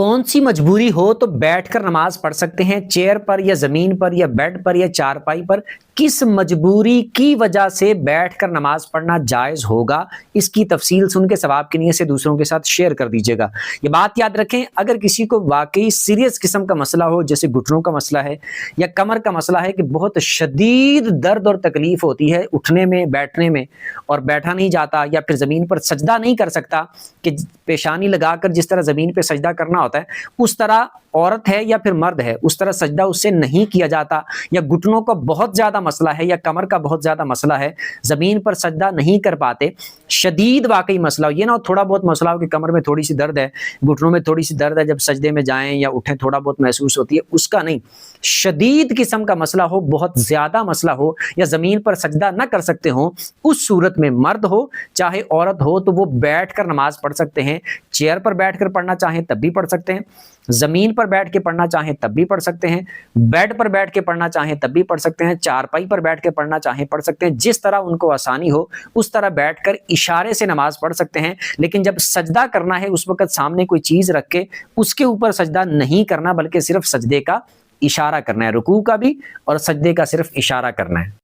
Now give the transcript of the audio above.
कौन सी मजबूरी हो तो बैठकर नमाज पढ़ सकते हैं, चेयर पर या जमीन पर या बेड पर या चारपाई पर? किस मजबूरी की वजह से बैठकर नमाज पढ़ना जायज होगा, इसकी तफसील सुन के सवाब की नीयत से दूसरों के साथ शेयर कर दीजिएगा। ये बात याद रखें, अगर किसी को वाकई सीरियस किस्म का मसला हो, जैसे घुटनों का मसला है या कमर का मसला है कि बहुत शदीद दर्द और तकलीफ होती है उठने में, बैठने में, और बैठा नहीं जाता, या फिर जमीन पर सजदा नहीं कर सकता कि पेशानी लगाकर जिस तरह जमीन पर सजदा करना होता है उस तरह औरत है या फिर मर्द है उस तरह सजदा उससे नहीं किया जाता, या घुटनों का बहुत ज्यादा मसला है या कमर का बहुत ज्यादा मसला है, जमीन पर सजदा नहीं कर पाते, शदीद वाकई मसला हो, ये ना हो थोड़ा बहुत मसला हो कि कमर में थोड़ी सी दर्द है, घुटनों में थोड़ी सी दर्द है, जब सजदे में जाएं या उठें थोड़ा बहुत महसूस होती है, उसका नहीं, शदीद किस्म का मसला हो, बहुत ज्यादा मसला हो, या जमीन पर सजदा ना कर सकते हो, उस सूरत में मर्द हो चाहे औरत हो तो वो बैठकर नमाज पढ़ सकते हैं। चेयर पर बैठकर पढ़ना चाहें तब भी पढ़ सकते हैं, जमीन पर बैठ के पढ़ना चाहें तब भी पढ़ सकते हैं, बेड पर बैठ के पढ़ना चाहें तब भी पढ़ सकते हैं, चारपाई पर बैठ के पढ़ना चाहें पढ़ सकते हैं, जिस तरह उनको आसानी हो उस तरह बैठकर इशारे से नमाज पढ़ सकते हैं। लेकिन जब सजदा करना है उस वक्त सामने कोई चीज रख के उसके ऊपर सजदा नहीं करना, बल्कि सिर्फ सजदे का इशारा करना है, रुकू का भी और सजदे का सिर्फ इशारा करना है।